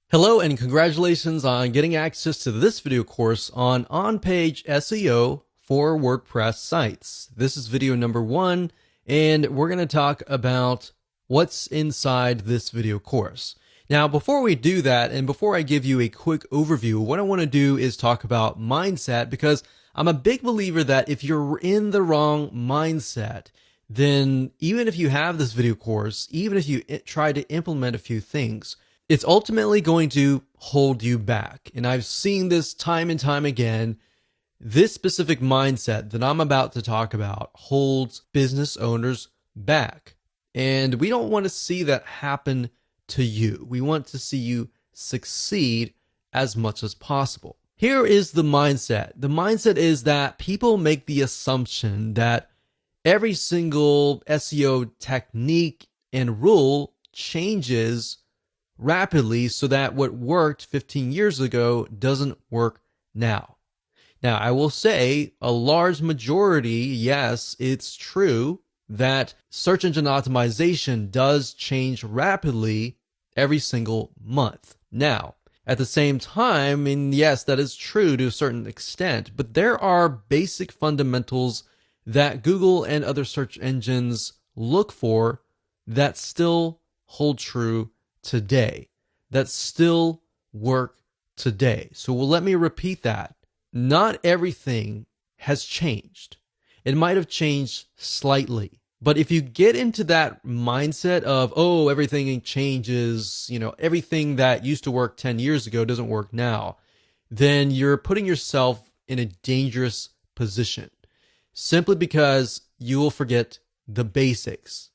Hello and congratulations on getting access to this video course on on-page SEO for WordPress sites. This is video number 1, and we're going to talk about what's inside this video course. Now, before we do that, and before I give you a quick overview, what I want to do is talk about mindset, because I'm a big believer that if you're in the wrong mindset, then even if you have this video course, even if you try to implement a few things, it's ultimately going to hold you back. And I've seen this time and time again. This specific mindset that I'm about to talk about holds business owners back. And we don't want to see that happen to you. We want to see you succeed as much as possible. Here is the mindset. The mindset is that people make the assumption that every single SEO technique and rule changes rapidly so that what worked 15 years ago doesn't work now. Now, I will say a large majority, yes, it's true that search engine optimization does change rapidly every single month. Now, at the same time, and yes, that is true to a certain extent, but there are basic fundamentals that Google and other search engines look for that still hold true today, that still work today. So let me repeat that. Not everything has changed. It might have changed slightly. But if you get into that mindset of, oh, everything changes, everything that used to work 10 years ago doesn't work now, then you're putting yourself in a dangerous position simply because you will forget the basics.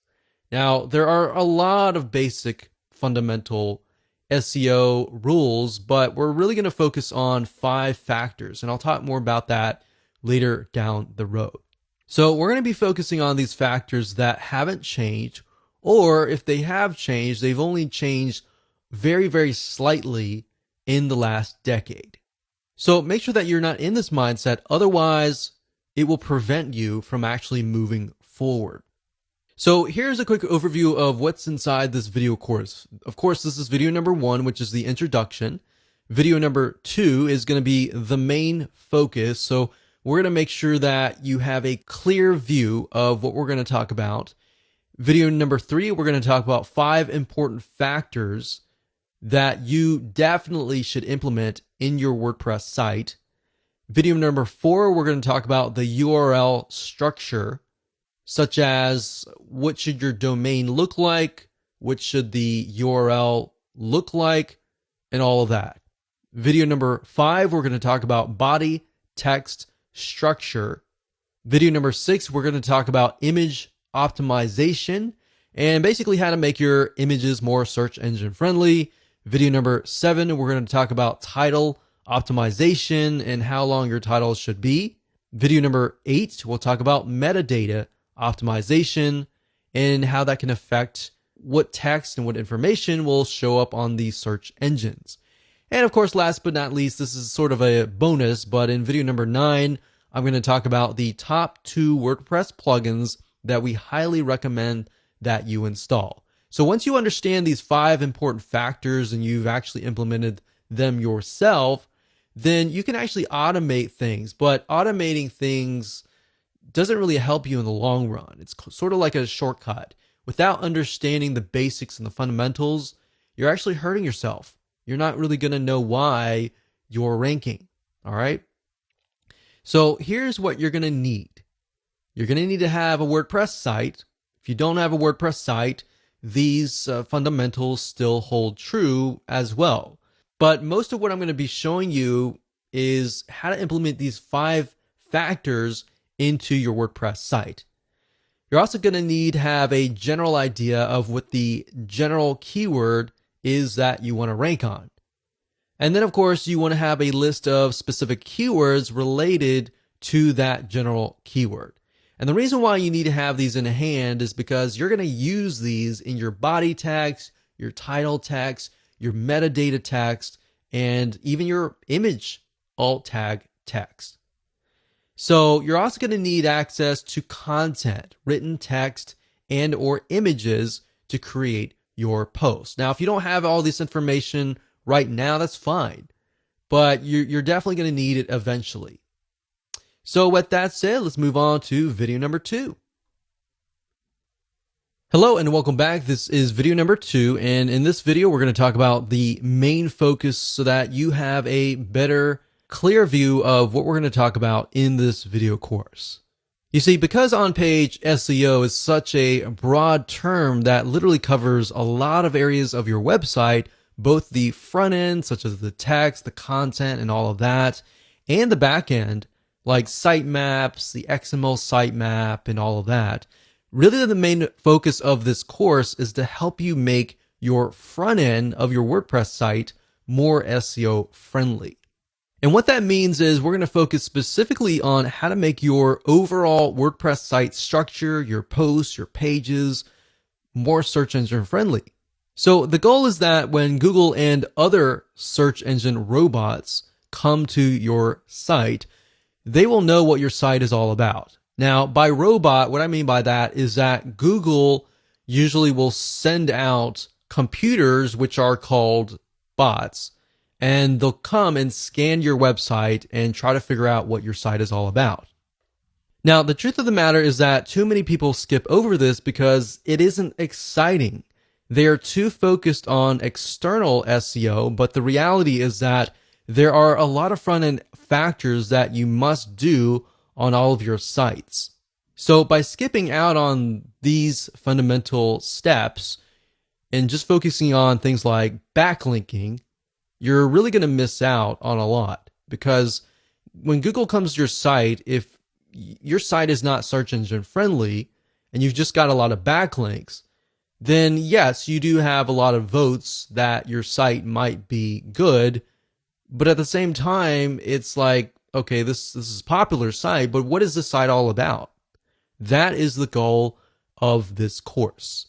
Now, there are a lot of basic fundamental SEO rules, but we're really going to focus on 5 factors, and I'll talk more about that later down the road. So we're going to be focusing on these factors that haven't changed, or if they have changed, they've only changed very, very slightly in the last decade. So make sure that you're not in this mindset, otherwise it will prevent you from actually moving forward. So here's a quick overview of what's inside this video course. Of course, this is video number 1, which is the introduction. Video number 2 is going to be the main focus. So we're going to make sure that you have a clear view of what we're going to talk about. Video number 3, we're going to talk about 5 important factors that you definitely should implement in your WordPress site. Video number 4, we're going to talk about the URL structure, such as what should your domain look like, what should the URL look like, and all of that. Video number 5, we're going to talk about body text structure. Video number 6, we're going to talk about image optimization and basically how to make your images more search engine friendly. Video number 7, we're going to talk about title optimization and how long your title should be. Video number 8, we'll talk about metadata optimization and how that can affect what text and what information will show up on these search engines. And of course, last but not least, this is sort of a bonus, but in video number 9, I'm going to talk about the top 2 WordPress plugins that we highly recommend that you install. So once you understand these 5 important factors and you've actually implemented them yourself, then you can actually automate things, but automating things doesn't really help you in the long run. It's sort of like a shortcut. Without understanding the basics and the fundamentals, you're actually hurting yourself. You're not really going to know why you're ranking. All right. So here's what you're going to need. You're going to need to have a WordPress site. If you don't have a WordPress site, these fundamentals still hold true as well. But most of what I'm going to be showing you is how to implement these 5 factors into your WordPress site. You're also going to need to have a general idea of what the general keyword is that you want to rank on. And then, of course, you want to have a list of specific keywords related to that general keyword. And the reason why you need to have these in hand is because you're going to use these in your body text, your title text, your metadata text, and even your image alt tag text. So you're also going to need access to content, written text, and or images to create your post. Now, if you don't have all this information right now, that's fine, but you're definitely going to need it eventually. So with that said, let's move on to video number 2. Hello and welcome back. This is video number 2, and in this video we're going to talk about the main focus so that you have a better, clear view of what we're going to talk about in this video course. You see, because on-page SEO is such a broad term that literally covers a lot of areas of your website, both the front end, such as the text, the content, and all of that, and the back end, like sitemaps, the XML sitemap, and all of that. Really, the main focus of this course is to help you make your front end of your WordPress site more SEO friendly. And what that means is we're going to focus specifically on how to make your overall WordPress site structure, your posts, your pages, more search engine friendly. So the goal is that when Google and other search engine robots come to your site, they will know what your site is all about. Now, by robot, what I mean by that is that Google usually will send out computers, which are called bots, and they'll come and scan your website and try to figure out what your site is all about. Now, the truth of the matter is that too many people skip over this because it isn't exciting. They are too focused on external SEO, but the reality is that there are a lot of front-end factors that you must do on all of your sites. So by skipping out on these fundamental steps and just focusing on things like backlinking, you're really going to miss out on a lot, because when Google comes to your site, if your site is not search engine friendly and you've just got a lot of backlinks, then yes, you do have a lot of votes that your site might be good, but at the same time, it's like, okay, this is a popular site, but what is the site all about? That is the goal of this course.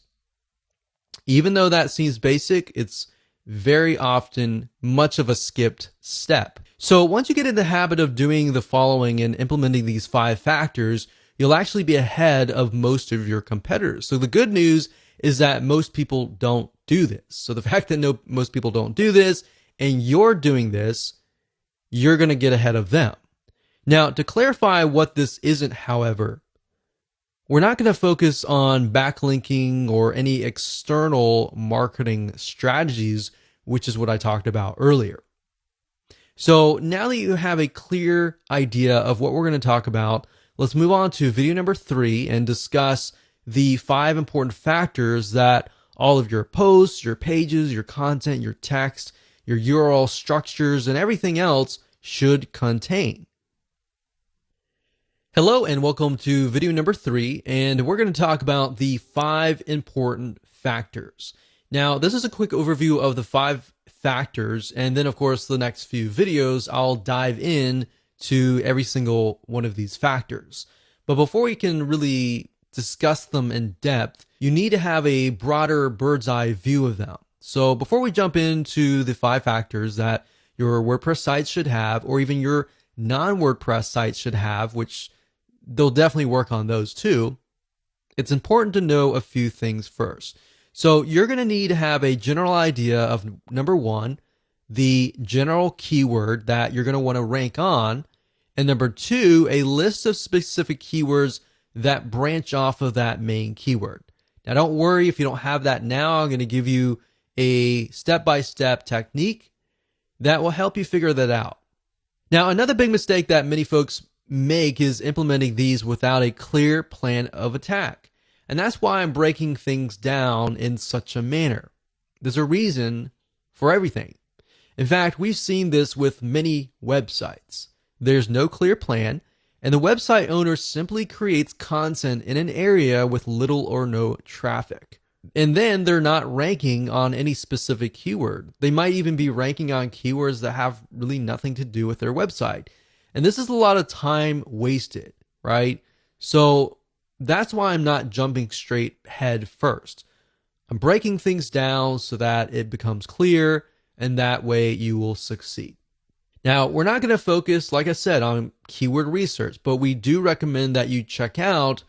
Even though that seems basic, it's very often much of a skipped step. So once you get in the habit of doing the following and implementing these 5 factors, you'll actually be ahead of most of your competitors. So the good news is that most people don't do this. So the fact that most people don't do this and you're doing this, you're going to get ahead of them. Now, to clarify what this isn't, however, we're not going to focus on backlinking or any external marketing strategies, which is what I talked about earlier. So now that you have a clear idea of what we're going to talk about, let's move on to video number 3 and discuss the 5 important factors that all of your posts, your pages, your content, your text, your URL structures, and everything else should contain. Hello and welcome to video number 3, and we're going to talk about the 5 important factors. Now, this is a quick overview of the 5 factors, and then of course the next few videos I'll dive in to every single one of these factors. But before we can really discuss them in depth, you need to have a broader bird's eye view of them. So before we jump into the 5 factors that your WordPress site should have, or even your non-WordPress sites should have, which they'll definitely work on those too, it's important to know a few things first. So you're going to need to have a general idea of, number 1, the general keyword that you're going to want to rank on, and number 2, a list of specific keywords that branch off of that main keyword. Now don't worry if you don't have that now. I'm going to give you a step-by-step technique that will help you figure that out. Now, another big mistake that many folks make is implementing these without a clear plan of attack. And that's why I'm breaking things down in such a manner. There's a reason for everything. In fact, we've seen this with many websites. There's no clear plan, and the website owner simply creates content in an area with little or no traffic. And then they're not ranking on any specific keyword. They might even be ranking on keywords that have really nothing to do with their website. And this is a lot of time wasted, right? So that's why I'm not jumping straight head first. I'm breaking things down so that it becomes clear, and that way you will succeed. Now, we're not going to focus, like I said, on keyword research, but we do recommend that you check out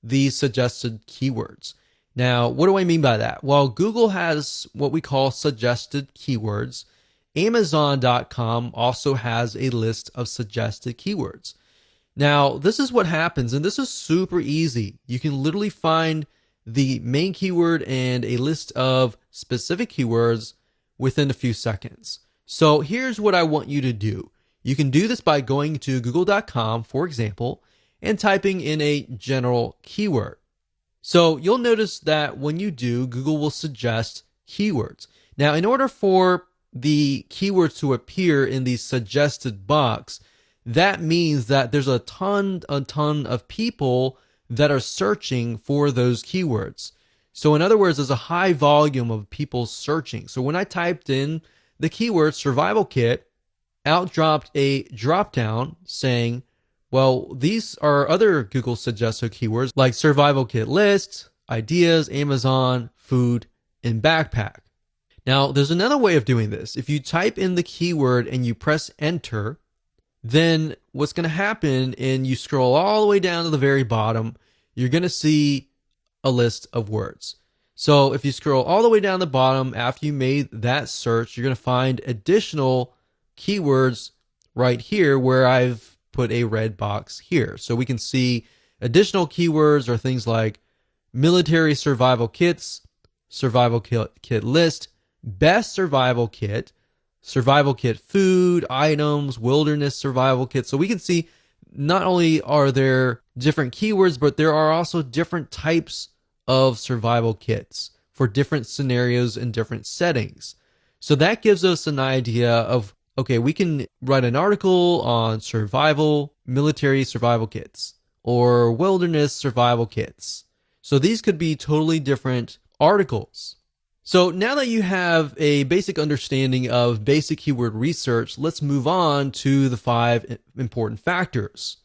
these suggested keywords. Now, what do I mean by that? Well, Google has what we call suggested keywords. Amazon.com also has a list of suggested keywords. Now, this is what happens, and this is super easy. You can literally find the main keyword and a list of specific keywords within a few seconds. So here's what I want you to do. You can do this by going to google.com, for example, and typing in a general keyword. So you'll notice that when you do, Google will suggest keywords. Now, in order for the keywords to appear in the suggested box, that means that there's a ton of people that are searching for those keywords. So in other words, there's a high volume of people searching. So when I typed in the keyword survival kit, out dropped a drop down saying, well, these are other Google suggested keywords like survival kit list, ideas, Amazon, food, and backpack. Now, there's another way of doing this. If you type in the keyword and you press enter, then what's going to happen, and you scroll all the way down to the very bottom, you're going to see a list of words. So if you scroll all the way down the bottom after you made that search, you're going to find additional keywords right here where I've put a red box here. So we can see additional keywords are things like military survival kits, survival kit list, best survival kit food, items, wilderness survival kit. So we can see not only are there different keywords, but there are also different types of survival kits for different scenarios and different settings. So that gives us an idea of, okay, we can write an article on survival, military survival kits, or wilderness survival kits. So these could be totally different articles. So now that you have a basic understanding of basic keyword research, let's move on to the 5 important factors.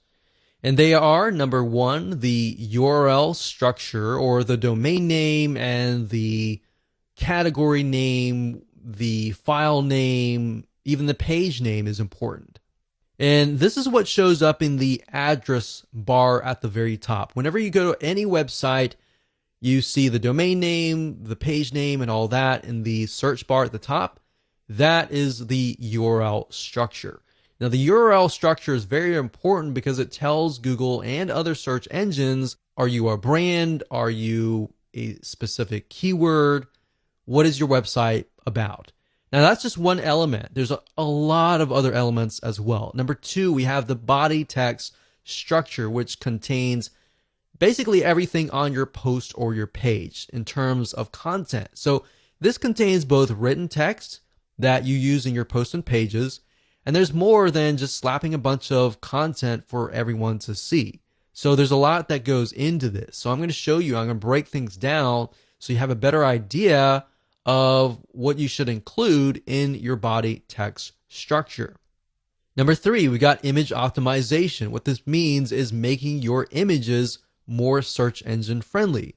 And they are, number 1, the URL structure, or the domain name and the category name, the file name, even the page name is important. And this is what shows up in the address bar at the very top. Whenever you go to any website, you see the domain name, the page name, and all that in the search bar at the top. That is the URL structure. Now, the URL structure is very important because it tells Google and other search engines, are you a brand? Are you a specific keyword? What is your website about? Now, that's just one element. There's a lot of other elements as well. Number 2, we have the body text structure, which contains basically everything on your post or your page in terms of content. So this contains both written text that you use in your posts and pages, and there's more than just slapping a bunch of content for everyone to see. So there's a lot that goes into this. So I'm going to show you, I'm going to break things down so you have a better idea of what you should include in your body text structure. Number 3, we got image optimization. What this means is making your images more search engine friendly.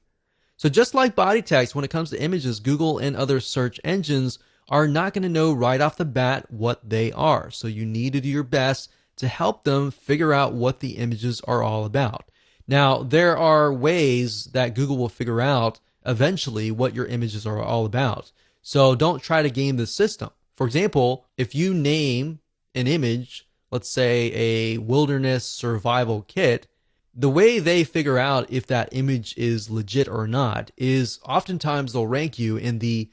So just like body text, when it comes to images, Google and other search engines are not going to know right off the bat what they are. So you need to do your best to help them figure out what the images are all about. Now, there are ways that Google will figure out eventually what your images are all about. So don't try to game the system. For example, if you name an image, let's say a wilderness survival kit, the way they figure out if that image is legit or not is oftentimes they'll rank you in the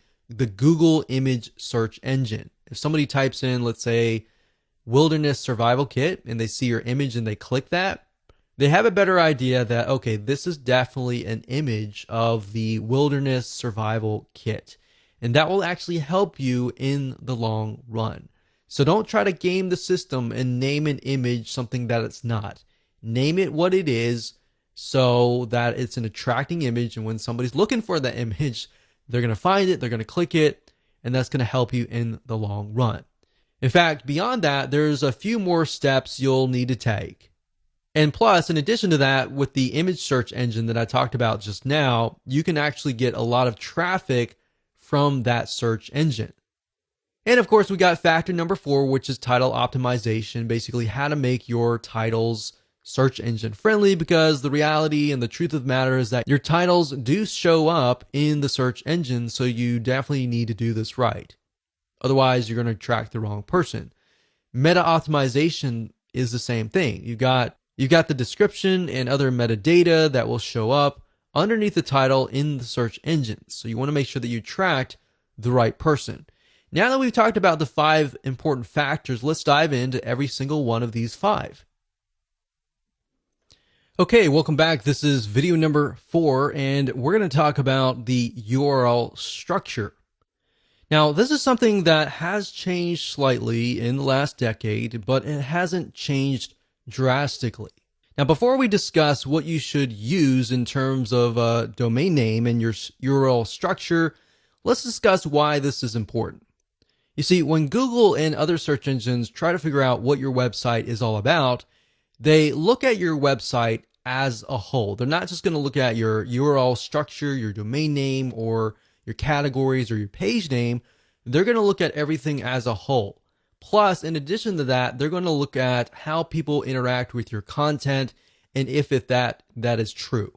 Google image search engine. If somebody types in, let's say, wilderness survival kit, and they see your image and they click that, they have a better idea that, okay, this is definitely an image of the wilderness survival kit. And that will actually help you in the long run. So don't try to game the system and name an image something that it's not. Name it what it is so that it's an attracting image, and when somebody's looking for that image, they're going to find it, they're going to click it, and that's going to help you in the long run. In fact, beyond that, there's a few more steps you'll need to take. And plus, in addition to that, with the image search engine that I talked about just now, you can actually get a lot of traffic from that search engine. And of course, we got factor number 4, which is title optimization, basically how to make your titles search engine friendly, because the reality and the truth of the matter is that your titles do show up in the search engine, so you definitely need to do this right. Otherwise, you're going to attract the wrong person. Meta optimization is the same thing. You've got the description and other metadata that will show up underneath the title in the search engines. So you want to make sure that you attract the right person. Now that we've talked about the 5 important factors, let's dive into every single one of these 5. Okay, welcome back. This is video number 4, and we're going to talk about the URL structure. Now, this is something that has changed slightly in the last decade, but it hasn't changed drastically. Now, before we discuss what you should use in terms of a domain name and your URL structure, let's discuss why this is important. You see, when Google and other search engines try to figure out what your website is all about, they look at your website as a whole. They're not just going to look at your URL structure, your domain name, or your categories or your page name. They're going to look at everything as a whole. Plus, in addition to that, they're going to look at how people interact with your content and if that is true.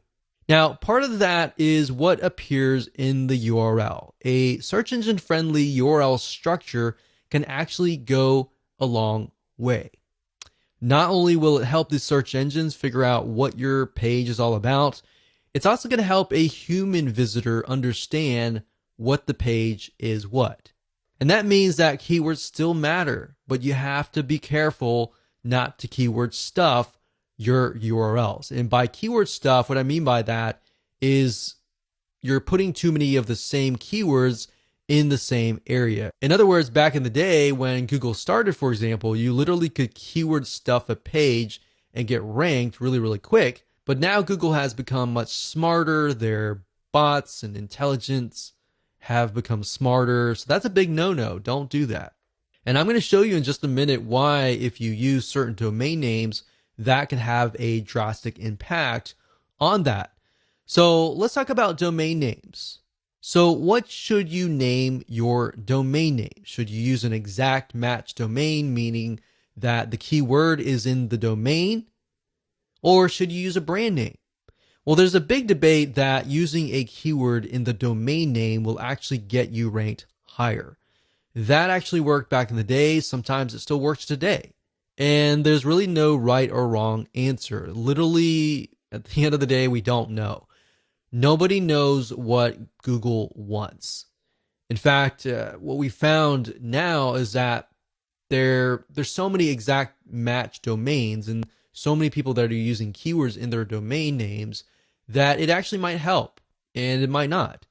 Now, part of that is what appears in the URL. A search engine friendly URL structure can actually go a long way. Not only will it help the search engines figure out what your page is all about, it's also going to help a human visitor understand what the page is what. And that means that keywords still matter, but you have to be careful not to keyword stuff your URLs. And by keyword stuff, what I mean by that is you're putting too many of the same keywords in the same area. In other words, back in the day when Google started, for example, you literally could keyword stuff a page and get ranked really, really quick. But now Google has become much smarter. Their bots and intelligence have become smarter. So that's a big no-no. Don't do that. And I'm going to show you in just a minute why, if you use certain domain names, that can have a drastic impact on that. So let's talk about domain names. So what should you name your domain name? Should you use an exact match domain, meaning that the keyword is in the domain? Or should you use a brand name? Well, there's a big debate that using a keyword in the domain name will actually get you ranked higher. That actually worked back in the day. Sometimes it still works today. And there's really no right or wrong answer. Literally, at the end of the day, we don't know. Nobody knows what Google wants. In fact, what we found now is that there's so many exact match domains and so many people that are using keywords in their domain names that it actually might help and it might not.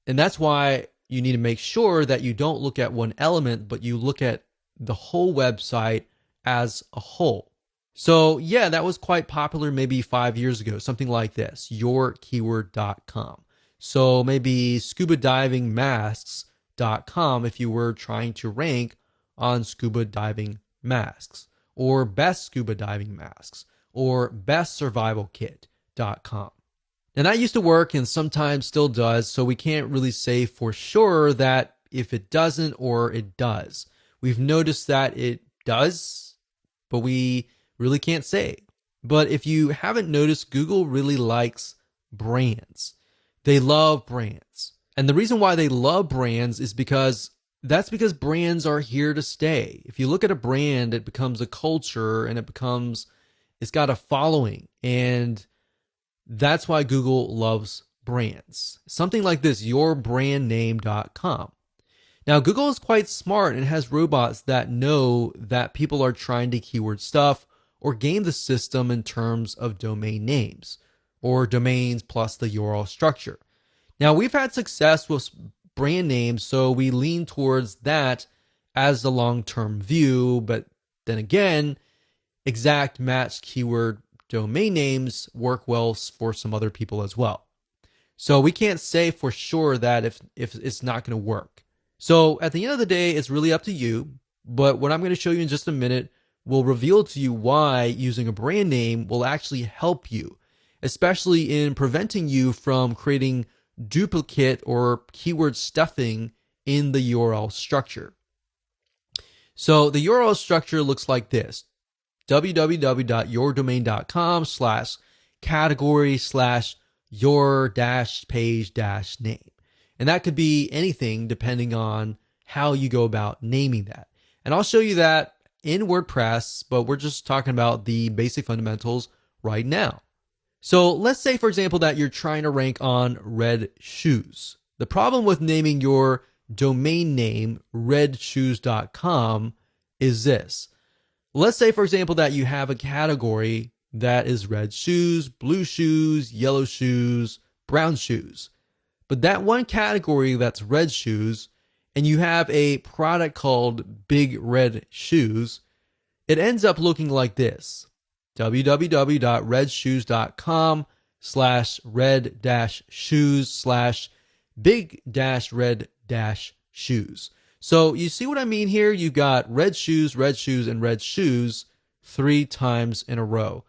And that's why you need to make sure that you don't look at one element, but you look at the whole website as a whole. So yeah, that was quite popular maybe 5 years ago, something like this, yourkeyword.com. So maybe scubadivingmasks.com if you were trying to rank on scuba diving masks, or best scuba diving masks, or bestsurvivalkit.com. And that used to work and sometimes still does, so we can't really say for sure that if it doesn't or it does. We've noticed that it does, but we really can't say. But if you haven't noticed, Google really likes brands. They love brands. And the reason why they love brands is because brands are here to stay. If you look at a brand, it becomes a culture and it's got a following. And that's why Google loves brands. Something like this, yourbrandname.com. Now, Google is quite smart and has robots that know that people are trying to keyword stuff or game the system in terms of domain names or domains plus the URL structure. Now, we've had success with brand names, so we lean towards that as the long-term view. But then again, exact matched keyword domain names work well for some other people as well. So we can't say for sure that if it's not going to work. So at the end of the day, it's really up to you. But what I'm going to show you in just a minute will reveal to you why using a brand name will actually help you, especially in preventing you from creating duplicate or keyword stuffing in the URL structure. So the URL structure looks like this. www.yourdomain.com/category/your-page-name. And that could be anything depending on how you go about naming that. And I'll show you that in WordPress, but we're just talking about the basic fundamentals right now. So let's say, for example, that you're trying to rank on red shoes. The problem with naming your domain name redshoes.com is this. Let's say, for example, that you have a category that is red shoes, blue shoes, yellow shoes, brown shoes. But that one category that's red shoes, and you have a product called Big Red Shoes, it ends up looking like this. www.red-shoes.com/red-shoes/big-red-shoes. So you see what I mean here? You've got red shoes, and red shoes 3 times in a row.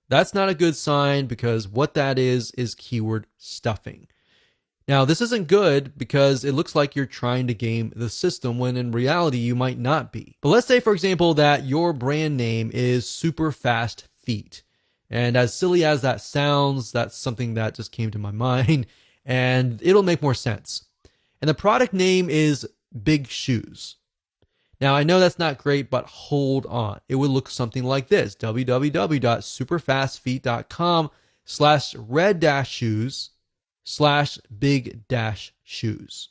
That's not a good sign because what that is keyword stuffing. Now, this isn't good because it looks like you're trying to game the system when in reality you might not be. But let's say, for example, that your brand name is Super Fast Feet. And as silly as that sounds, that's something that just came to my mind and it'll make more sense. And the product name is Big Shoes. Now, I know that's not great, but hold on. It would look something like this. www.superfastfeet.com/red-shoes/big-shoes.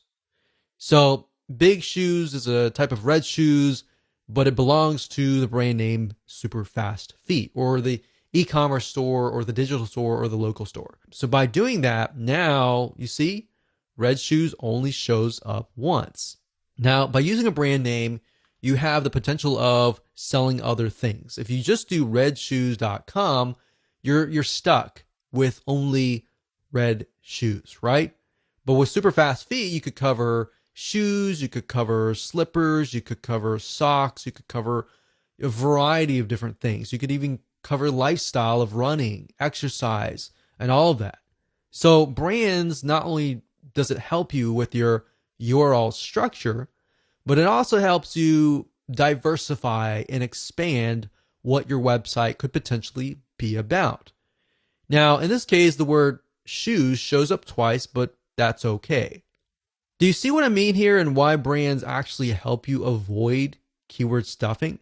So Big Shoes is a type of red shoes, but it belongs to the brand name Super Fast Feet, or the e-commerce store, or the digital store, or the local store. So by doing that, now you see red shoes only shows up once. Now, by using a brand name, you have the potential of selling other things. If you just do redshoes.com, you're stuck with only red shoes, right? But with Super Fast Feet, you could cover shoes, you could cover slippers, you could cover socks, you could cover a variety of different things. You could even cover lifestyle of running, exercise, and all of that. So brands, not only does it help you with your URL structure, but it also helps you diversify and expand what your website could potentially be about. Now, in this case, the word shoes shows up twice, but that's okay. Do you see what I mean here and why brands actually help you avoid keyword stuffing?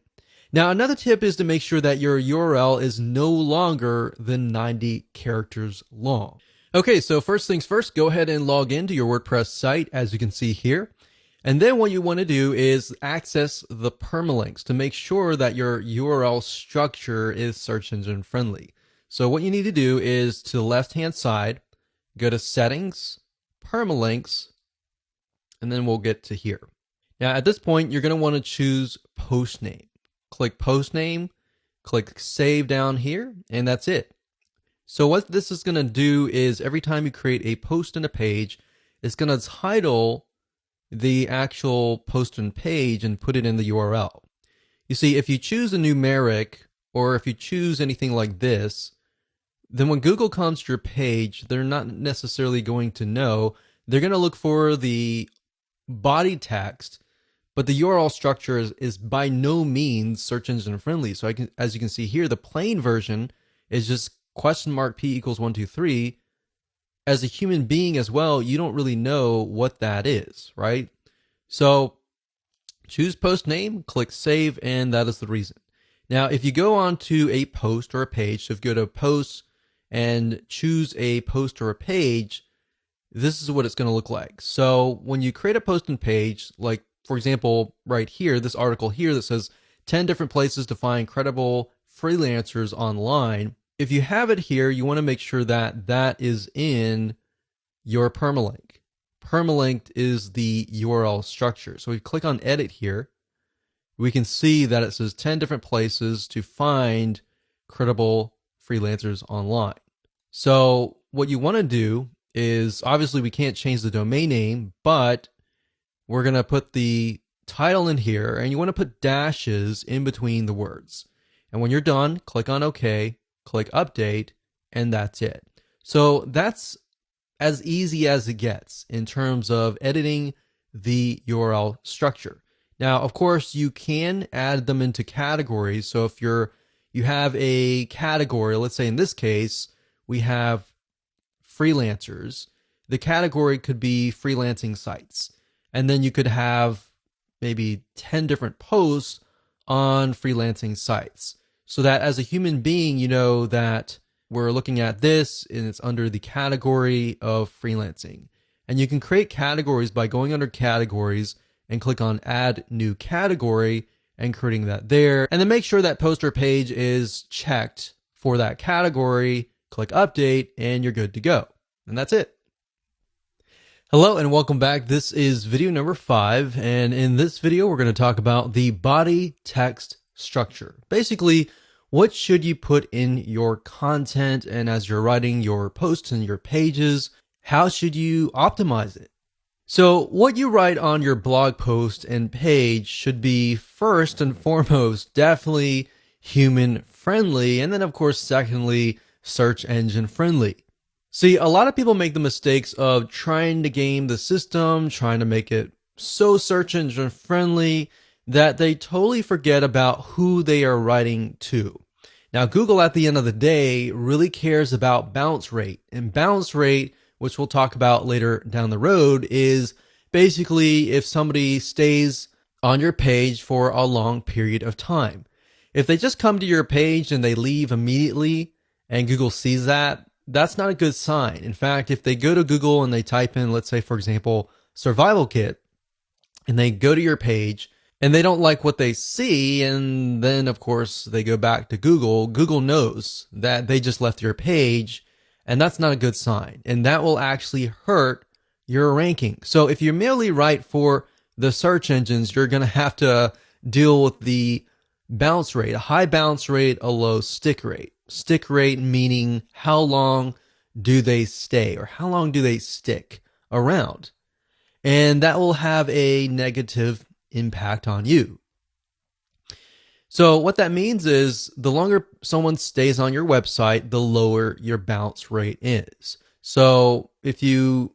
Now, another tip is to make sure that your URL is no longer than 90 characters long. Okay, so first things first, go ahead and log into your WordPress site, as you can see here. And then what you want to do is access the permalinks to make sure that your URL structure is search engine friendly. So what you need to do is to the left-hand side, go to Settings, Permalinks, and then we'll get to here. Now at this point, you're going to want to choose Post Name. Click Post Name, click Save down here, and that's it. So what this is going to do is every time you create a post in a page, it's going to title the actual post and page and put it in the URL. You see, if you choose a numeric or if you choose anything like this, then when Google comes to your page, they're not necessarily going to know. They're going to look for the body text, but the URL structure is by no means search engine friendly. So as you can see here, the plain version is just $P=123. As a human being as well, you don't really know what that is, right? So choose post name, click save, and that is the reason. Now, if you go on to a post or a page, so if you go to posts and choose a post or a page, this is what it's going to look like. So when you create a post and page, like for example, right here, this article here that says 10 different places to find credible freelancers online. If you have it here, you want to make sure that that is in your permalink. Permalinked is the URL structure. So we click on edit here. We can see that it says 10 different places to find credible freelancers online. So what you want to do is, obviously we can't change the domain name, but we're going to put the title in here, and you want to put dashes in between the words. And when you're done, click on OK, click update, and that's it. So that's as easy as it gets in terms of editing the URL structure. Now, of course, you can add them into categories. So if you're you have a category. Let's say in this case, we have freelancers. The category could be freelancing sites. And then you could have maybe 10 different posts on freelancing sites. So that as a human being, you know that we're looking at this and it's under the category of freelancing. And you can create categories by going under categories and click on add new category and creating that there. And then make sure that post or page is checked for that category. Click update and you're good to go. And that's it. Hello and welcome back. This is video number 5. And in this video, we're going to talk about the body text structure. Basically, what should you put in your content? And as you're writing your posts and your pages, how should you optimize it? So what you write on your blog post and page should be first and foremost, definitely human friendly. And then of course, secondly, search engine friendly. See, a lot of people make the mistakes of trying to game the system, trying to make it so search engine friendly that they totally forget about who they are writing to. Now, Google at the end of the day really cares about bounce rate, and bounce rate, which we'll talk about later down the road, is basically if somebody stays on your page for a long period of time. If they just come to your page and they leave immediately and Google sees that, that's not a good sign. In fact, if they go to Google and they type in, let's say, for example, survival kit, and they go to your page and they don't like what they see, and then, of course, they go back to Google, Google knows that they just left your page, and that's not a good sign. And that will actually hurt your ranking. So if you merely write for the search engines, you're going to have to deal with the bounce rate, a high bounce rate, a low stick rate. Stick rate meaning how long do they stay or how long do they stick around? And that will have a negative impact on you. So what that means is the longer someone stays on your website, the lower your bounce rate is. So if you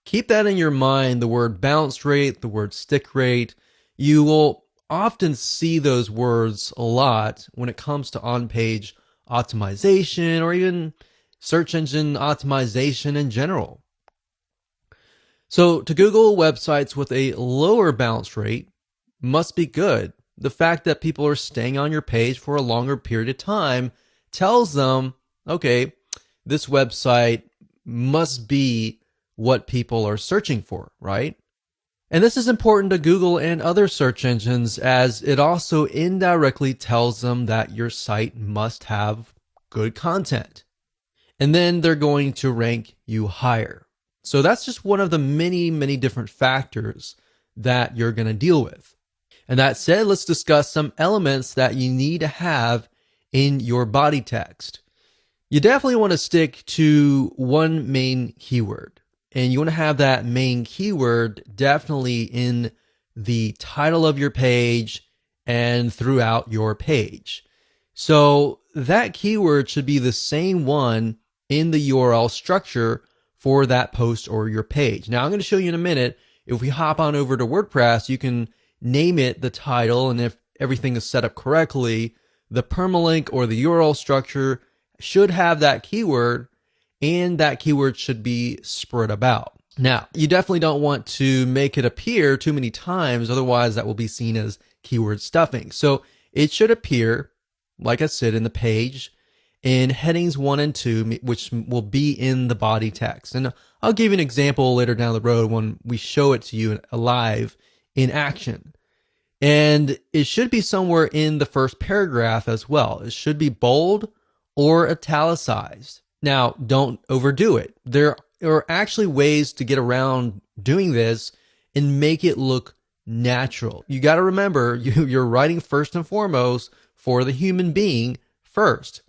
keep that in your mind, the word bounce rate, the word stick rate, you will often see those words a lot when it comes to on-page optimization or even search engine optimization in general. So to Google, websites with a lower bounce rate must be good. The fact that people are staying on your page for a longer period of time tells them, okay, this website must be what people are searching for, right? And this is important to Google and other search engines as it also indirectly tells them that your site must have good content. And then they're going to rank you higher. So that's just one of the many, many different factors that you're going to deal with. And that said, let's discuss some elements that you need to have in your body text. You definitely want to stick to one main keyword. And you want to have that main keyword definitely in the title of your page and throughout your page. So that keyword should be the same one in the URL structure for that post or your page. Now I'm going to show you in a minute. If we hop on over to WordPress, you can name it the title, and if everything is set up correctly, the permalink or the URL structure should have that keyword, and that keyword should be spread about. Now, you definitely don't want to make it appear too many times, otherwise that will be seen as keyword stuffing. So it should appear, like I said, in the page in headings 1 and 2, which will be in the body text. And I'll give you an example later down the road when we show it to you live in action. And it should be somewhere in the first paragraph as well. It should be bold or italicized. Now, don't overdo it. There are actually ways to get around doing this and make it look natural. You got to remember, you're writing first and foremost for the human being first.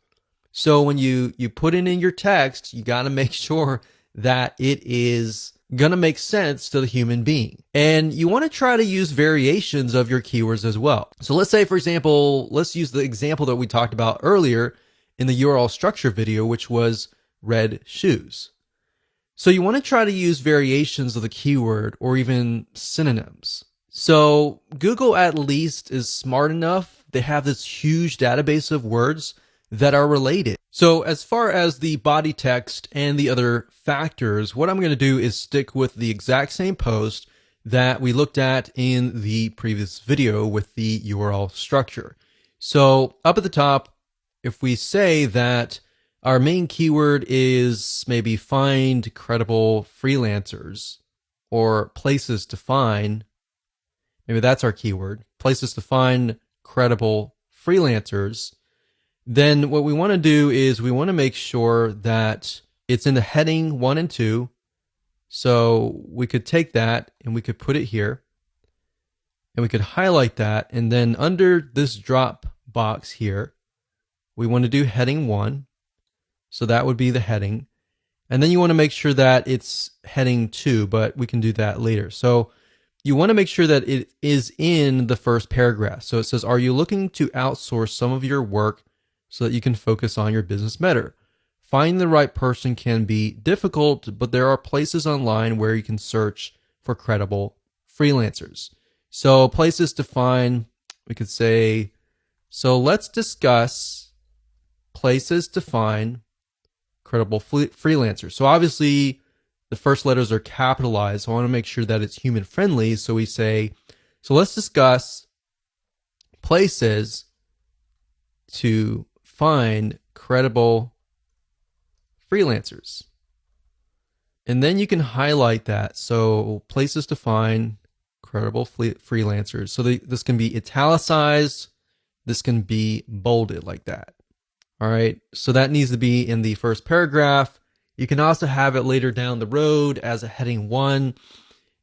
So when you put it in your text, you got to make sure that it is going to make sense to the human being. And you want to try to use variations of your keywords as well. So let's say, for example, let's use the example that we talked about earlier in the URL structure video, which was red shoes. So you want to try to use variations of the keyword or even synonyms. So Google at least is smart enough they have this huge database of words that are related. So as far as the body text and the other factors, what I'm going to do is stick with the exact same post that we looked at in the previous video with the URL structure. So up at the top, if we say that our main keyword is maybe find credible freelancers or places to find, maybe that's our keyword, places to find credible freelancers, then what we want to do is we want to make sure that it's in the heading 1 and 2. So we could take that and we could put it here and we could highlight that. And then under this drop box here, we want to do heading 1. So that would be the heading. And then you want to make sure that it's heading 2, but we can do that later. So you want to make sure that it is in the first paragraph. So it says, are you looking to outsource some of your work so that you can focus on your business better? Finding the right person can be difficult, but there are places online where you can search for credible freelancers. So places to find, we could say, so let's discuss places to find credible freelancers. So obviously the first letters are capitalized. So I want to make sure that it's human friendly. So we say, so let's discuss places to find credible freelancers. And then you can highlight that. So places to find credible freelancers. So this can be italicized. This can be bolded like that. All right. So that needs to be in the first paragraph. You can also have it later down the road as a heading 1.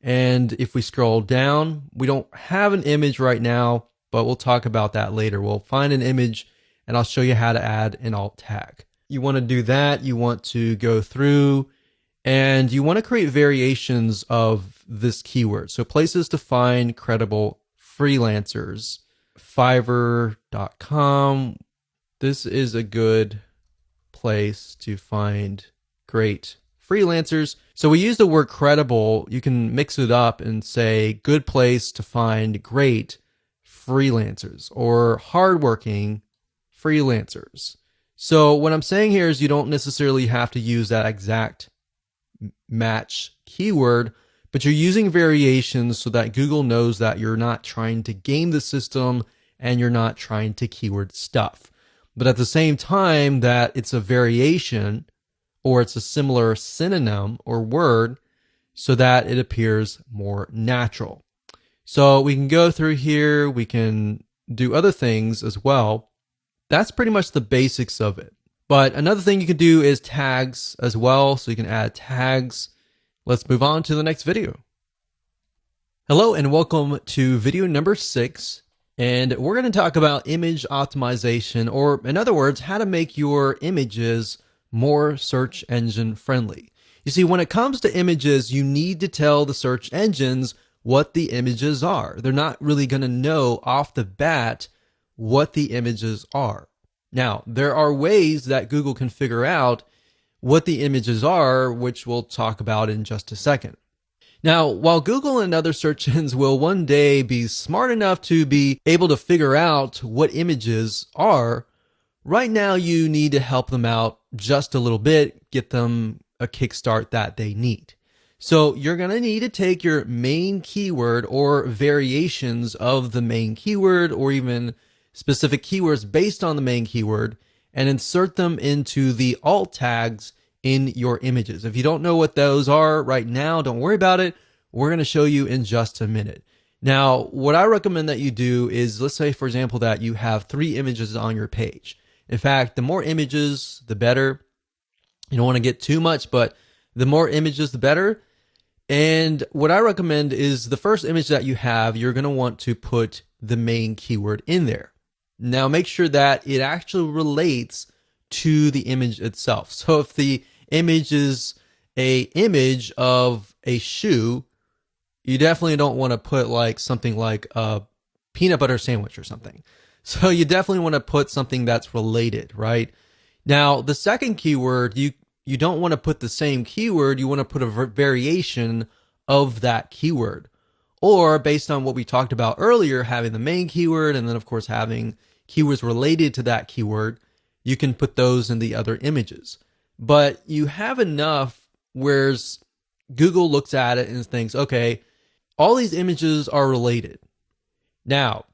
And if we scroll down, we don't have an image right now, but we'll talk about that later. We'll find an image and I'll show you how to add an alt tag. You want to do that. You want to go through and you want to create variations of this keyword. So places to find credible freelancers, Fiverr.com. This is a good place to find great freelancers. So we use the word credible. You can mix it up and say good place to find great freelancers or hardworking freelancers. So what I'm saying here is you don't necessarily have to use that exact match keyword, but you're using variations so that Google knows that you're not trying to game the system and you're not trying to keyword stuff. But at the same time that it's a variation or it's a similar synonym or word so that it appears more natural. So we can go through here. We can do other things as well. That's pretty much the basics of it. But another thing you can do is tags as well. So you can add tags. Let's move on to the next video. Hello and welcome to video number 6. And we're going to talk about image optimization, or in other words, how to make your images more search engine friendly. You see, when it comes to images, you need to tell the search engines what the images are. They're not really going to know off the bat what the images are. Now, there are ways that Google can figure out what the images are, which we'll talk about in just a second. Now, while Google and other search engines will one day be smart enough to be able to figure out what images are, right now you need to help them out just a little bit, get them a kickstart that they need. So you're going to need to take your main keyword or variations of the main keyword or even specific keywords based on the main keyword and insert them into the alt tags in your images. If you don't know what those are right now, don't worry about it. We're going to show you in just a minute. Now, what I recommend that you do is, let's say, for example, that you have 3 images on your page. In fact, the more images, the better. You don't want to get too much, but the more images, the better. And what I recommend is the first image that you have, you're going to want to put the main keyword in there. Now, make sure that it actually relates to the image itself. So if the image is a image of a shoe, you definitely don't want to put like something like a peanut butter sandwich or something. So you definitely want to put something that's related, right? Now, the second keyword, you don't want to put the same keyword. You want to put a variation of that keyword. Or based on what we talked about earlier, having the main keyword and then of course having keywords related to that keyword, you can put those in the other images. But you have enough where Google looks at it and thinks, okay, all these images are related. Now,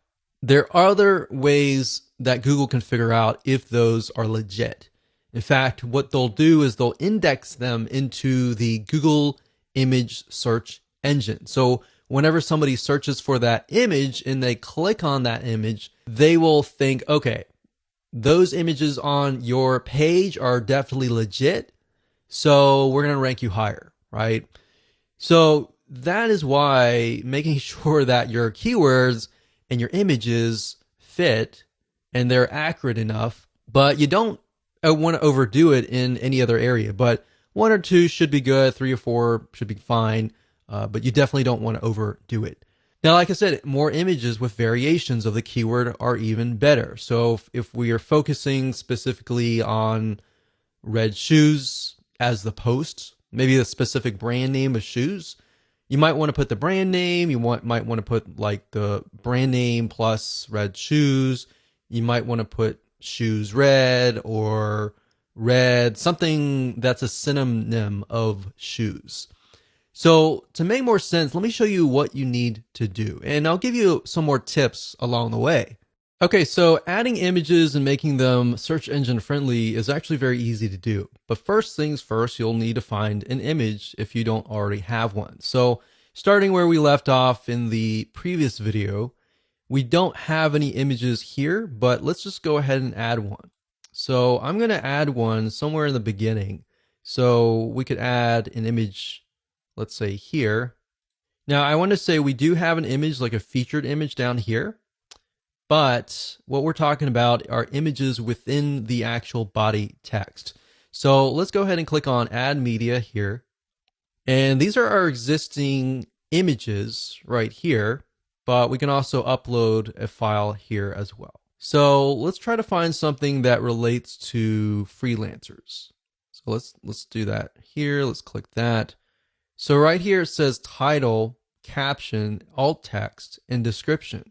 there are other ways that Google can figure out if those are legit. In fact, what they'll do is they'll index them into the Google image search engine. So whenever somebody searches for that image and they click on that image, they will think, okay, those images on your page are definitely legit, so we're going to rank you higher, right? So that is why making sure that your keywords and your images fit and they're accurate enough, but you don't want to overdo it in any other area. But 1 or 2 should be good, 3 or 4 should be fine, but you definitely don't want to overdo it. Now, like I said, more images with variations of the keyword are even better. So if we are focusing specifically on red shoes as the post, maybe a specific brand name of shoes, you might want to put the brand name. You might want to put like the brand name plus red shoes. You might want to put shoes red or red, something that's a synonym of shoes. So to make more sense, let me show you what you need to do, and I'll give you some more tips along the way. Okay, so adding images and making them search engine friendly is actually very easy to do. But first things first, you'll need to find an image if you don't already have one. So starting where we left off in the previous video, we don't have any images here, but let's just go ahead and add one. So I'm going to add one somewhere in the beginning. So we could add an image, let's say here. Now I want to say we do have an image, like a featured image down here, but what we're talking about are images within the actual body text. So let's go ahead and click on add media here. And these are our existing images right here, but we can also upload a file here as well. So let's try to find something that relates to freelancers. So let's do that here. Let's click that. So right here it says title, caption, alt text, and description.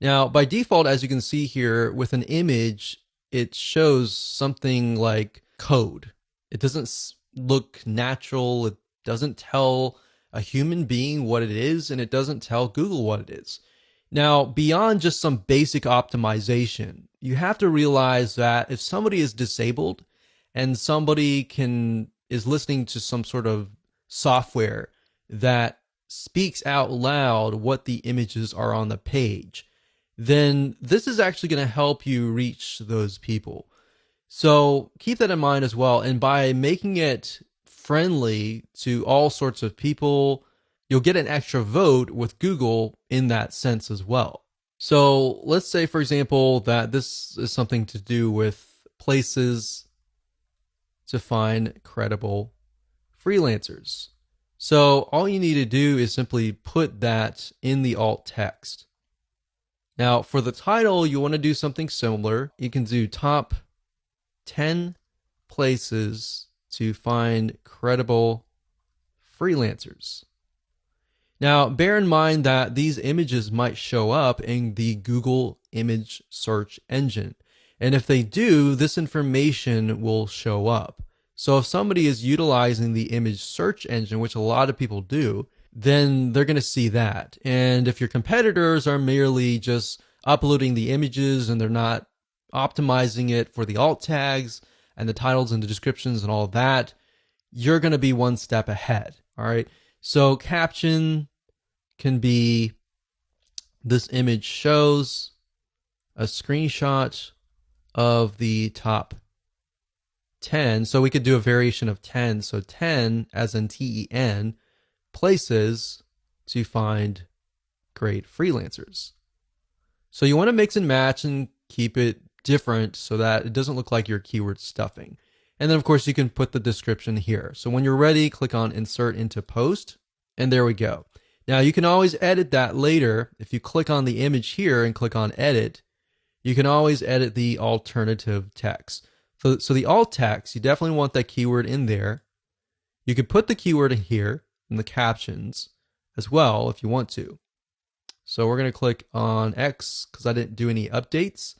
Now by default, as you can see here with an image, it shows something like code. It doesn't look natural. It doesn't tell a human being what it is, and it doesn't tell Google what it is. Now, beyond just some basic optimization, you have to realize that if somebody is disabled and somebody is listening to some sort of software that speaks out loud what the images are on the page, then this is actually going to help you reach those people. So keep that in mind as well. And by making it friendly to all sorts of people, you'll get an extra vote with Google in that sense as well. So let's say, for example, that this is something to do with places to find credible freelancers. So all you need to do is simply put that in the alt text. Now for the title, you want to do something similar. You can do top 10 places to find credible freelancers. Now, bear in mind that these images might show up in the Google image search engine. And if they do, this information will show up. So if somebody is utilizing the image search engine, which a lot of people do, then they're going to see that. And if your competitors are merely just uploading the images and they're not optimizing it for the alt tags and the titles and the descriptions and all that, you're going to be one step ahead. All right. So caption can be, this image shows a screenshot of the top 10. So we could do a variation of 10. So 10 as in TEN places to find great freelancers. So you want to mix and match and keep it different so that it doesn't look like you're keyword stuffing. And then of course you can put the description here. So when you're ready, click on insert into post, and there we go. Now you can always edit that later. If you click on the image here and click on edit, you can always edit the alternative text. So the alt text, you definitely want that keyword in there. You could put the keyword in here in the captions, as well if you want to. So we're going to click on X because I didn't do any updates.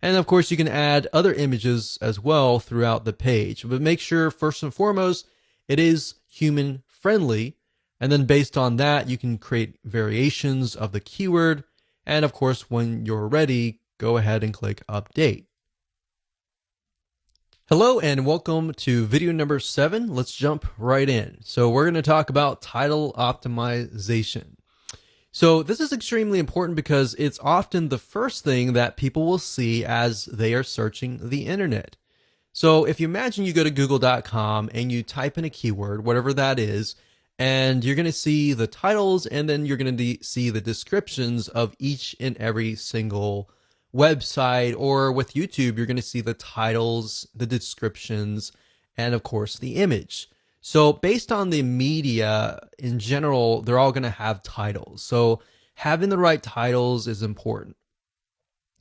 And of course, you can add other images as well throughout the page. But make sure, first and foremost, it is human friendly. And then based on that, you can create variations of the keyword. And of course, when you're ready, go ahead and click update. Hello and welcome to video number 7. Let's jump right in. So we're going to talk about title optimization. So this is extremely important because it's often the first thing that people will see as they are searching the internet. So if you imagine you go to google.com and you type in a keyword, whatever that is, and you're going to see the titles and then you're going to see the descriptions of each and every single website, or with YouTube, you're going to see the titles, the descriptions, and of course the image. So based on the media in general, they're all going to have titles. So having the right titles is important.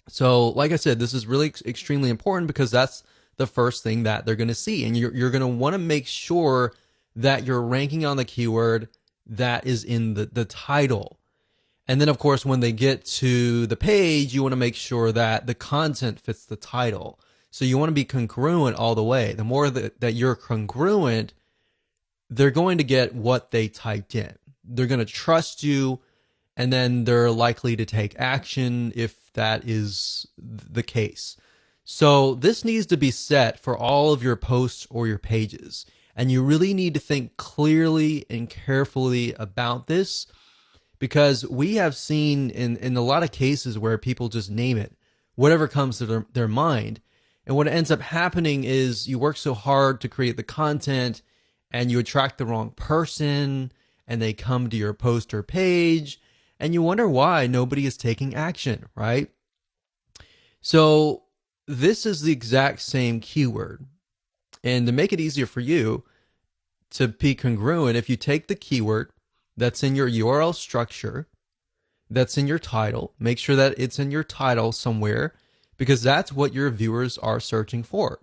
So like I said, this is really extremely important because that's the first thing that they're going to see. And you're going to want to make sure that you're ranking on the keyword that is in the title. And then of course, when they get to the page, you want to make sure that the content fits the title. So you want to be congruent all the way. The more that you're congruent, they're going to get what they typed in. They're going to trust you, and then they're likely to take action if that is the case. So this needs to be set for all of your posts or your pages. And you really need to think clearly and carefully about this, because we have seen in a lot of cases where people just name it, whatever comes to their mind. And what ends up happening is you work so hard to create the content and you attract the wrong person and they come to your post or page and you wonder why nobody is taking action, right? So this is the exact same keyword. And to make it easier for you to be congruent, if you take the keyword that's in your URL structure, that's in your title, make sure that it's in your title somewhere, because that's what your viewers are searching for.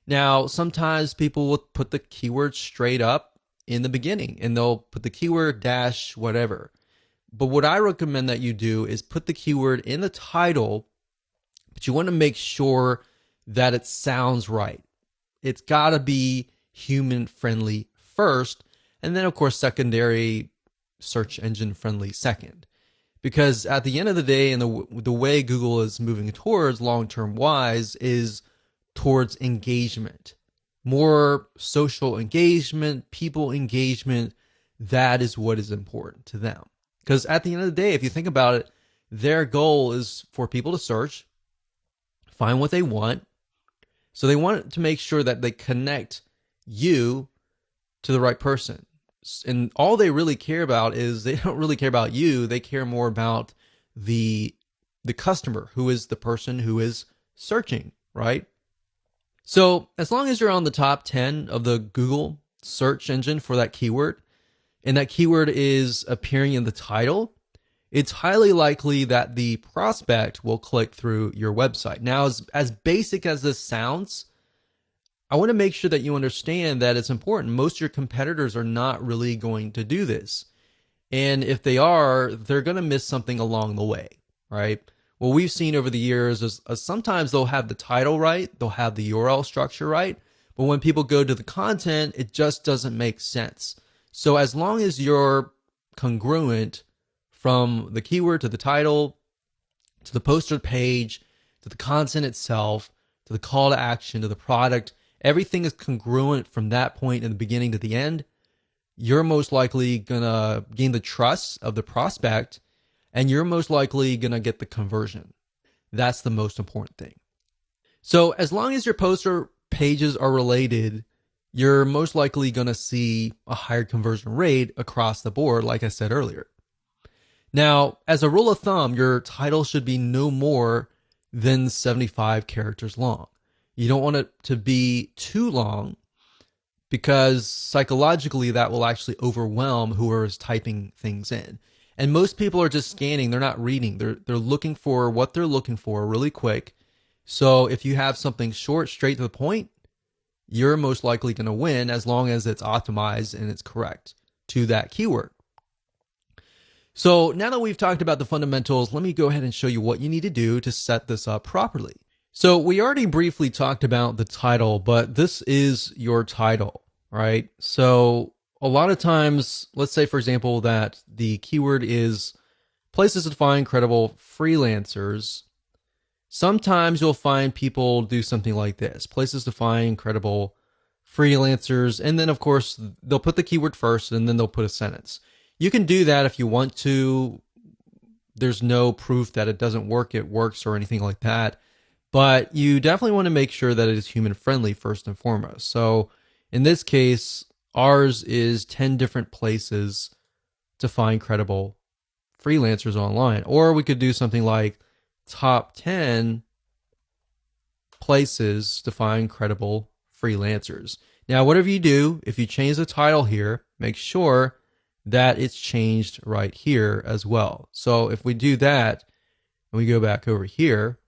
Now, sometimes people will put the keyword straight up in the beginning and they'll put the keyword dash whatever. But what I recommend that you do is put the keyword in the title, but you want to make sure that it sounds right. It's got to be human friendly first, and then of course secondary search engine friendly second. Because at the end of the day, and the way Google is moving towards long-term wise is towards engagement, more social engagement, people engagement. That is what is important to them. Because at the end of the day, if you think about it, their goal is for people to search, find what they want. So they want to make sure that they connect you to the right person. And all they really care about is they don't really care about you. They care more about the customer, who is the person who is searching, right? So as long as you're on the top 10 of the Google search engine for that keyword, and that keyword is appearing in the title, it's highly likely that the prospect will click through your website. Now, as basic as this sounds, I want to make sure that you understand that it's important. Most of your competitors are not really going to do this. And if they are, they're going to miss something along the way, right? What we've seen over the years is sometimes they'll have the title right, they'll have the URL structure right, but when people go to the content, it just doesn't make sense. So as long as you're congruent from the keyword to the title, to the poster page, to the content itself, to the call to action, to the product, everything is congruent from that point in the beginning to the end, you're most likely going to gain the trust of the prospect, and you're most likely going to get the conversion. That's the most important thing. So as long as your poster pages are related, you're most likely going to see a higher conversion rate across the board, like I said earlier. Now, as a rule of thumb, your title should be no more than 75 characters long. You don't want it to be too long because psychologically that will actually overwhelm whoever is typing things in. And most people are just scanning, they're not reading. They're looking for what they're looking for really quick. So if you have something short, straight to the point, you're most likely going to win as long as it's optimized and it's correct to that keyword. So now that we've talked about the fundamentals, let me go ahead and show you what you need to do to set this up properly. So we already briefly talked about the title, but this is your title, right? So a lot of times, let's say, for example, that the keyword is places to find credible freelancers. Sometimes you'll find people do something like this, places to find credible freelancers. And then, of course, they'll put the keyword first and then they'll put a sentence. You can do that if you want to. There's no proof that it doesn't work, it works or anything like that. But you definitely want to make sure that it is human friendly first and foremost. So in this case, ours is 10 different places to find credible freelancers online. Or we could do something like top 10 places to find credible freelancers. Now, whatever you do, if you change the title here, make sure that it's changed right here as well. So if we do that and we go back over here,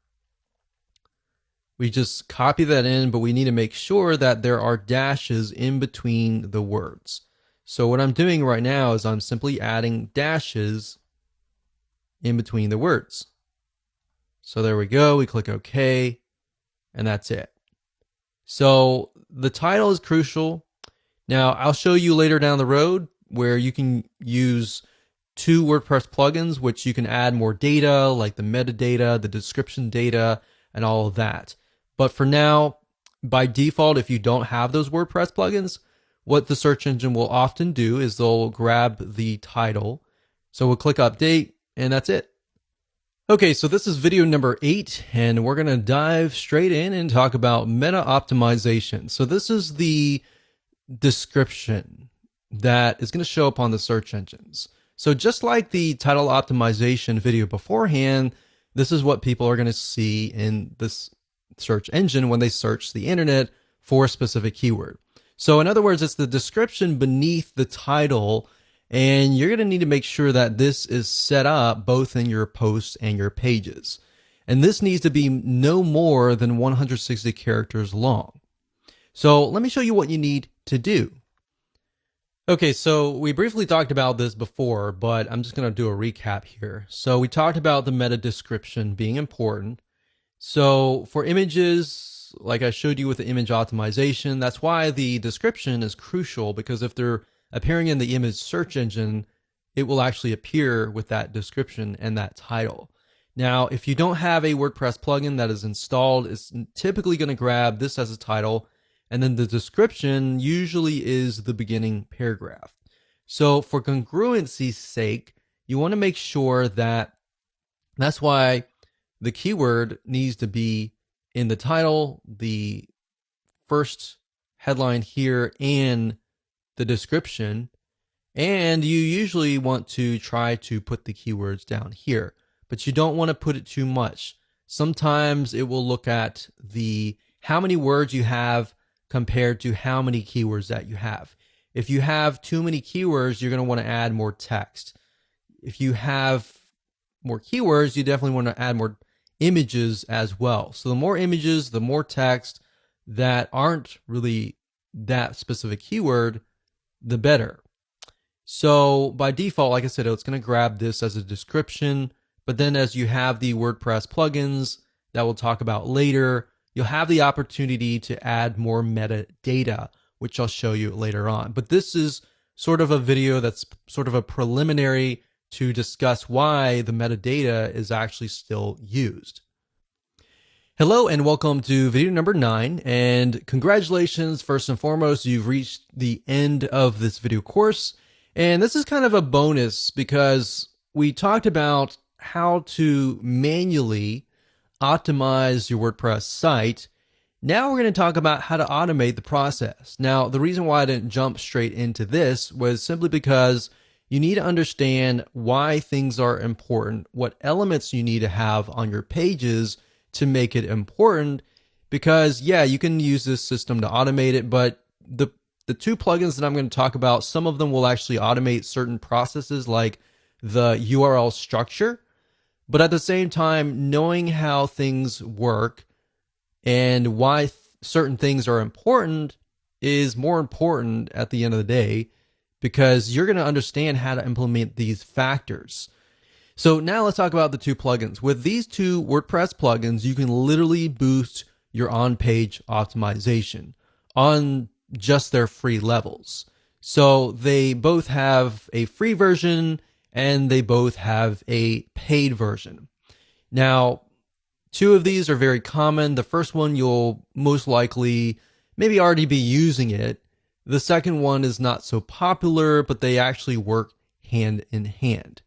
we just copy that in, but we need to make sure that there are dashes in between the words. So what I'm doing right now is I'm simply adding dashes in between the words. So there we go. We click OK, and that's it. So the title is crucial. Now, I'll show you later down the road where you can use 2 WordPress plugins, which you can add more data, like the metadata, the description data, and all of that. But for now, by default, if you don't have those WordPress plugins, what the search engine will often do is they'll grab the title. So we'll click update, and that's it. Okay, so this is video number 8, and we're going to dive straight in and talk about meta optimization. So this is the description that is going to show up on the search engines. So just like the title optimization video beforehand, this is what people are going to see in this search engine when they search the internet for a specific keyword. So in other words, it's the description beneath the title, and you're going to need to make sure that this is set up both in your posts and your pages. And this needs to be no more than 160 characters long. So let me show you what you need to do. Okay, so we briefly talked about this before, but I'm just going to do a recap here. So we talked about the meta description being important. So for images, like I showed you with the image optimization, that's why the description is crucial, because if they're appearing in the image search engine, it will actually appear with that description and that title. Now, if you don't have a WordPress plugin that is installed, it's typically going to grab this as a title, and then the description usually is the beginning paragraph. So for congruency's sake, you want to make sure that that's why the keyword needs to be in the title, the first headline here, and the description. And you usually want to try to put the keywords down here, but you don't want to put it too much. Sometimes it will look at the how many words you have compared to how many keywords that you have. If you have too many keywords, you're going to want to add more text. If you have more keywords, you definitely want to add more images as well. So the more images, the more text that aren't really that specific keyword, the better. So by default, like I said, it's going to grab this as a description, but then as you have the WordPress plugins that we'll talk about later, you'll have the opportunity to add more metadata, which I'll show you later on. But this is sort of a video that's sort of a preliminary to discuss why the metadata is actually still used. Hello and welcome to video number 9, and congratulations, first and foremost, you've reached the end of this video course. And this is kind of a bonus because we talked about how to manually optimize your WordPress site. Now we're going to talk about how to automate the process. Now, the reason why I didn't jump straight into this was simply because you need to understand why things are important, what elements you need to have on your pages to make it important. Because yeah, you can use this system to automate it, but the 2 plugins that I'm going to talk about, some of them will actually automate certain processes like the URL structure. But at the same time, knowing how things work and why certain things are important is more important at the end of the day, because you're going to understand how to implement these factors. So now let's talk about the two plugins. With these two WordPress plugins, you can literally boost your on-page optimization on just their free levels. So they both have a free version and they both have a paid version. Now, two of these are very common. The first one, you'll most likely maybe already be using it. The second one is not so popular, but they actually work hand in hand.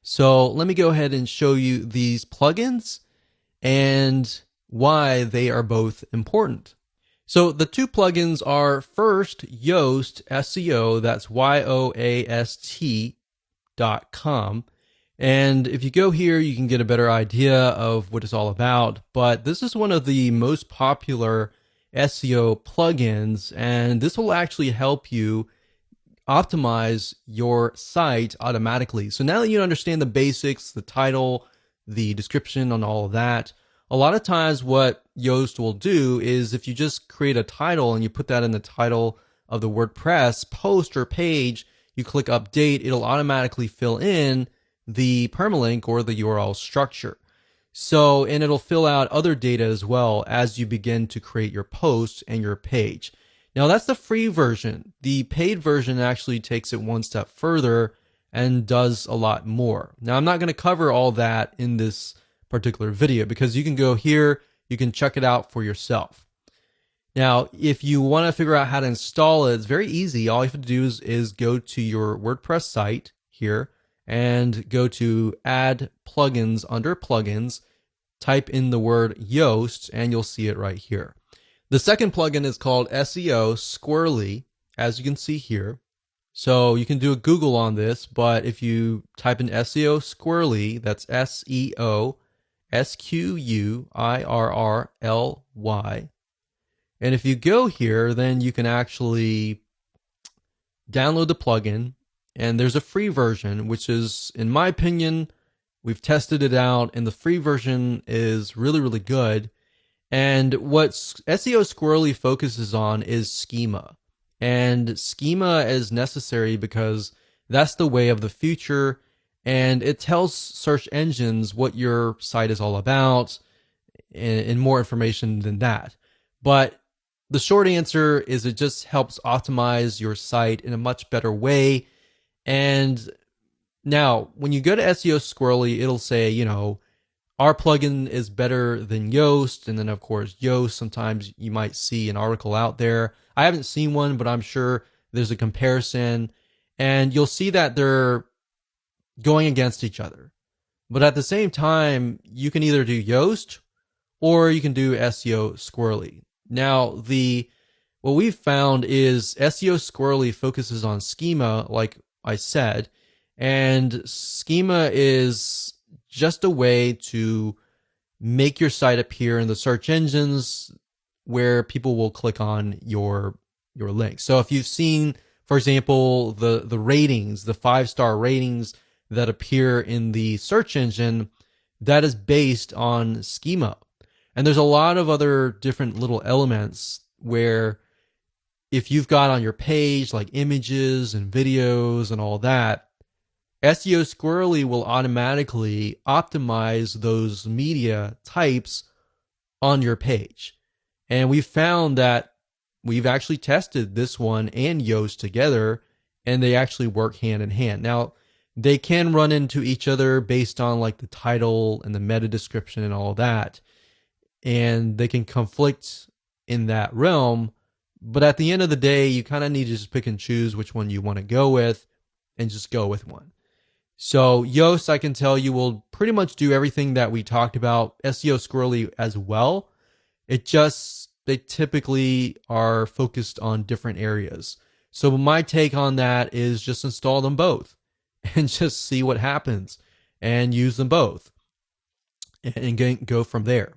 So let me go ahead and show you these plugins and why they are both important. So the two plugins are first Yoast SEO, that's YOAST.com. And if you go here, you can get a better idea of what it's all about. But this is one of the most popular SEO plugins, and this will actually help you optimize your site automatically. So now that you understand the basics, the title, the description, and all of that, a lot of times what Yoast will do is if you just create a title and you put that in the title of the WordPress post or page, you click update, it'll automatically fill in the permalink or the URL structure. So, and it'll fill out other data as well as you begin to create your post and your page. Now that's the free version. The paid version actually takes it one step further and does a lot more. Now I'm not going to cover all that in this particular video because you can go here, you can check it out for yourself. Now, if you want to figure out how to install it, it's very easy. All you have to do is go to your WordPress site here and go to add plugins under plugins, type in the word Yoast, and you'll see it right here. The second plugin is called SEO Squirrely, as you can see here. So you can do a Google on this, but if you type in SEO Squirrely, that's SEO Squirrly. And if you go here, then you can actually download the plugin, and there's a free version, which is, in my opinion, we've tested it out, and the free version is really, really good. And what SEO Squirrely focuses on is schema. And schema is necessary because that's the way of the future, and it tells search engines what your site is all about and more information than that. But the short answer is it just helps optimize your site in a much better way. And now, when you go to SEO Squirrely, it'll say, you know, our plugin is better than Yoast. And then, of course, Yoast, sometimes you might see an article out there. I haven't seen one, but I'm sure there's a comparison. And you'll see that they're going against each other. But at the same time, you can either do Yoast or you can do SEO Squirrely. Now, what we've found is SEO Squirrely focuses on schema, like I said, and schema is just a way to make your site appear in the search engines where people will click on your link. So if you've seen, for example, the ratings, the 5-star ratings that appear in the search engine, that is based on schema. And there's a lot of other different little elements where if you've got on your page like images and videos and all that, SEO Squirrely will automatically optimize those media types on your page. And we found that we've actually tested this one and Yoast together, and they actually work hand in hand. Now, they can run into each other based on like the title and the meta description and all that, and they can conflict in that realm. But at the end of the day, you kind of need to just pick and choose which one you want to go with and just go with one. So Yoast, I can tell you, will pretty much do everything that we talked about. SEO Squirrely as well. They typically are focused on different areas. So my take on that is just install them both and just see what happens and use them both and go from there.